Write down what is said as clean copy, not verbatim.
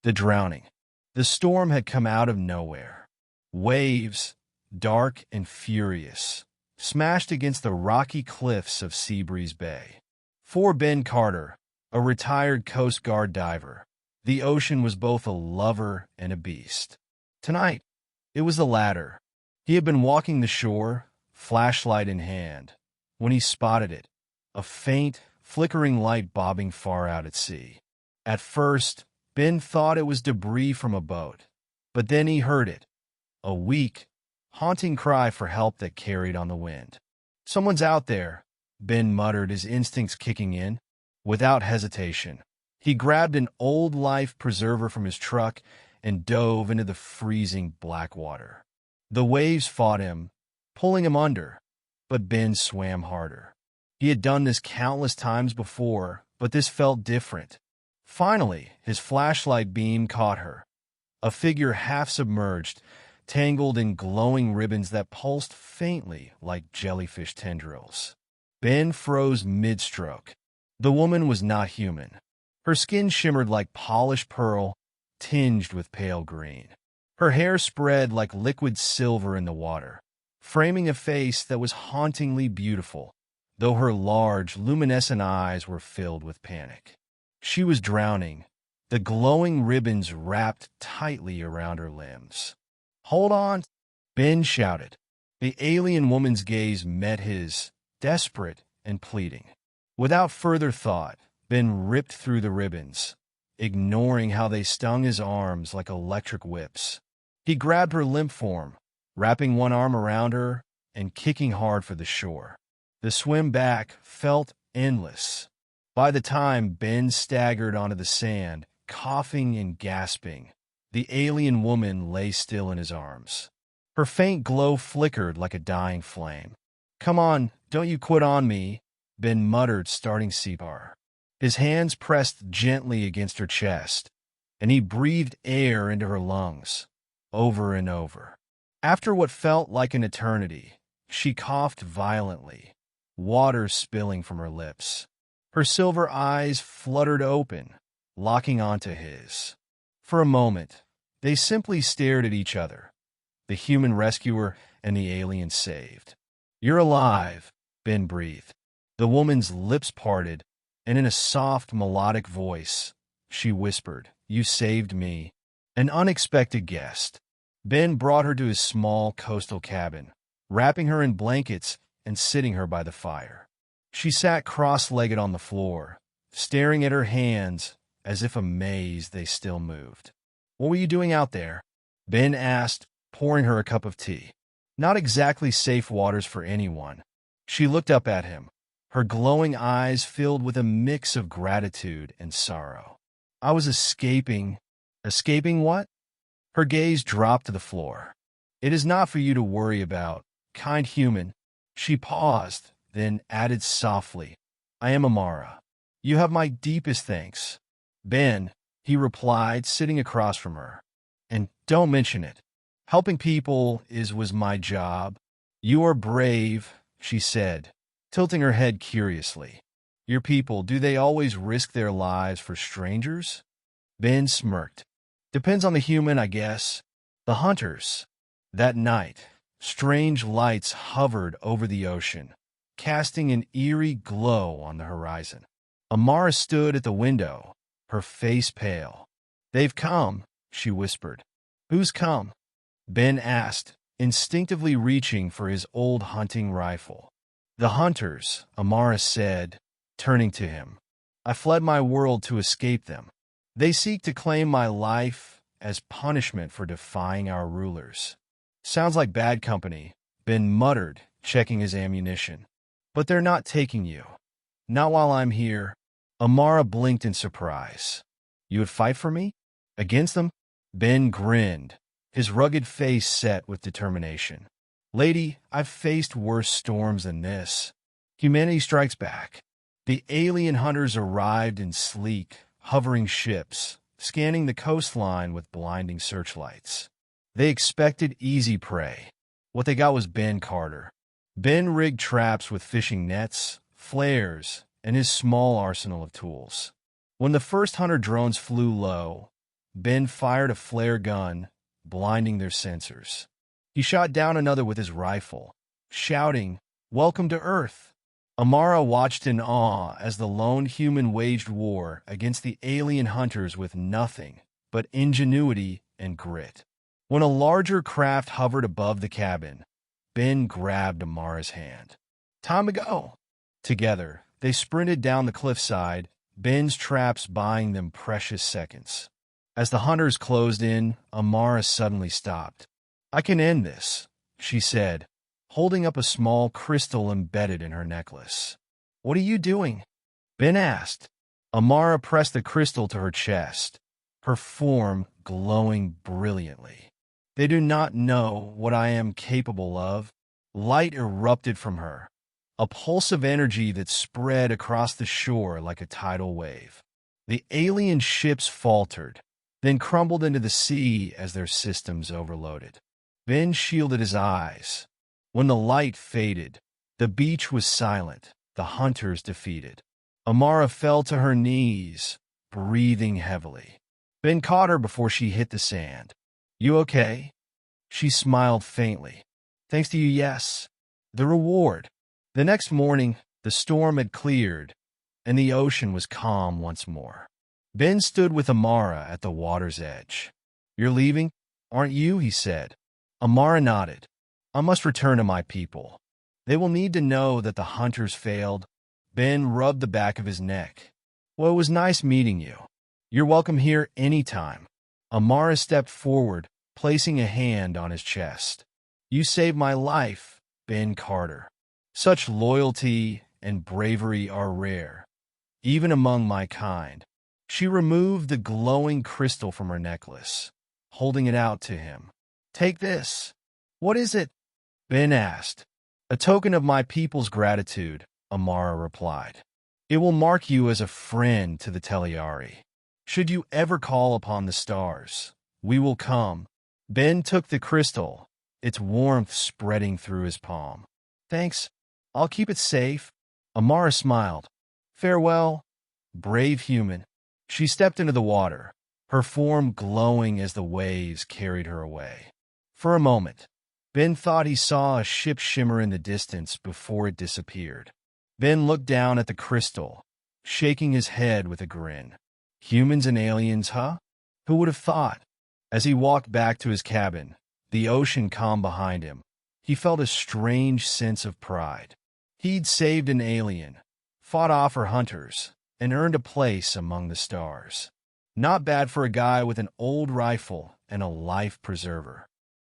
The drowning. The storm had come out of nowhere. Waves, dark and furious, smashed against the rocky cliffs of Seabreeze Bay. For Ben Carter, a retired Coast Guard diver, the ocean was both a lover and a beast. Tonight, it was the latter. He had been walking the shore, flashlight in hand, when he spotted it, a faint, flickering light bobbing far out at sea. At first, Ben thought it was debris from a boat, but then he heard it, a weak, haunting cry for help that carried on the wind. "Someone's out there," Ben muttered, his instincts kicking in. Without hesitation, he grabbed an old life preserver from his truck and dove into the freezing black water. The waves fought him, pulling him under, but Ben swam harder. He had done this countless times before, but this felt different. Finally, his flashlight beam caught her, a figure half submerged, tangled in glowing ribbons that pulsed faintly like jellyfish tendrils. Ben froze mid-stroke. The woman was not human. Her skin shimmered like polished pearl, tinged with pale green. Her hair spread like liquid silver in the water, framing a face that was hauntingly beautiful, though her large, luminescent eyes were filled with panic. She was drowning, the glowing ribbons wrapped tightly around her limbs. "Hold on!" Ben shouted. The alien woman's gaze met his, desperate and pleading. Without further thought, Ben ripped through the ribbons, ignoring how they stung his arms like electric whips. He grabbed her limp form, wrapping one arm around her and kicking hard for the shore. The swim back felt endless. By the time Ben staggered onto the sand, coughing and gasping, the alien woman lay still in his arms. Her faint glow flickered like a dying flame. "Come on, don't you quit on me," Ben muttered, starting CPR. His hands pressed gently against her chest, and he breathed air into her lungs, over and over. After what felt like an eternity, she coughed violently, water spilling from her lips. Her silver eyes fluttered open, locking onto his. For a moment, they simply stared at each other, the human rescuer and the alien saved. "You're alive," Ben breathed. The woman's lips parted, and in a soft, melodic voice, she whispered, "You saved me." An unexpected guest. Ben brought her to his small coastal cabin, wrapping her in blankets and sitting her by the fire. She sat cross-legged on the floor, staring at her hands as if amazed they still moved. "What were you doing out there?" Ben asked, pouring her a cup of tea. Not exactly safe waters for anyone. She looked up at him, her glowing eyes filled with a mix of gratitude and sorrow. "I was escaping." "Escaping what?" Her gaze dropped to the floor. "It is not for you to worry about, kind human." She paused, then added softly, "I am Amara. You have my deepest thanks." "Ben," he replied, sitting across from her. "And don't mention it. Helping people was my job." "You are brave," she said, tilting her head curiously. "Your people, do they always risk their lives for strangers?" Ben smirked. "Depends on the human, I guess." The hunters. That night, strange lights hovered over the ocean, casting an eerie glow on the horizon. Amara stood at the window, her face pale. "They've come," she whispered. "Who's come?" Ben asked, instinctively reaching for his old hunting rifle. "The hunters," Amara said, turning to him. "I fled my world to escape them. They seek to claim my life as punishment for defying our rulers." "Sounds like bad company," Ben muttered, checking his ammunition. "But they're not taking you. Not while I'm here." Amara blinked in surprise. "You would fight for me? Against them?" Ben grinned, his rugged face set with determination. "Lady, I've faced worse storms than this. Humanity strikes back." The alien hunters arrived in sleek, hovering ships, scanning the coastline with blinding searchlights. They expected easy prey. What they got was Ben Carter. Ben rigged traps with fishing nets, flares, and his small arsenal of tools. When the first hunter drones flew low, Ben fired a flare gun, blinding their sensors. He shot down another with his rifle, shouting, "Welcome to Earth." Amara watched in awe as the lone human waged war against the alien hunters with nothing but ingenuity and grit. When a larger craft hovered above the cabin, Ben grabbed Amara's hand. "Time to go." Together, they sprinted down the cliffside, Ben's traps buying them precious seconds. As the hunters closed in, Amara suddenly stopped. "I can end this," she said, holding up a small crystal embedded in her necklace. "What are you doing?" Ben asked. Amara pressed the crystal to her chest, her form glowing brilliantly. "They do not know what I am capable of." Light erupted from her, a pulse of energy that spread across the shore like a tidal wave. The alien ships faltered, then crumbled into the sea as their systems overloaded. Ben shielded his eyes. When the light faded, the beach was silent, the hunters defeated. Amara fell to her knees, breathing heavily. Ben caught her before she hit the sand. "You okay?" She smiled faintly. "Thanks to you, yes." The reward. The next morning, the storm had cleared, and the ocean was calm once more. Ben stood with Amara at the water's edge. "You're leaving, aren't you?" he said. Amara nodded. "I must return to my people. They will need to know that the hunters failed." Ben rubbed the back of his neck. "Well, it was nice meeting you. You're welcome here any time." Amara stepped forward, placing a hand on his chest. "You saved my life, Ben Carter. Such loyalty and bravery are rare, even among my kind." She removed the glowing crystal from her necklace, holding it out to him. "Take this." "What is it?" Ben asked. "A token of my people's gratitude," Amara replied. "It will mark you as a friend to the Teliari. Should you ever call upon the stars, we will come." Ben took the crystal, its warmth spreading through his palm. "Thanks. I'll keep it safe." Amara smiled. "Farewell, brave human." She stepped into the water, her form glowing as the waves carried her away. For a moment, Ben thought he saw a ship shimmer in the distance before it disappeared. Ben looked down at the crystal, shaking his head with a grin. Humans and aliens, huh? Who would have thought? As he walked back to his cabin, the ocean calm behind him, he felt a strange sense of pride. He'd saved an alien, fought off her hunters, and earned a place among the stars. Not bad for a guy with an old rifle and a life preserver.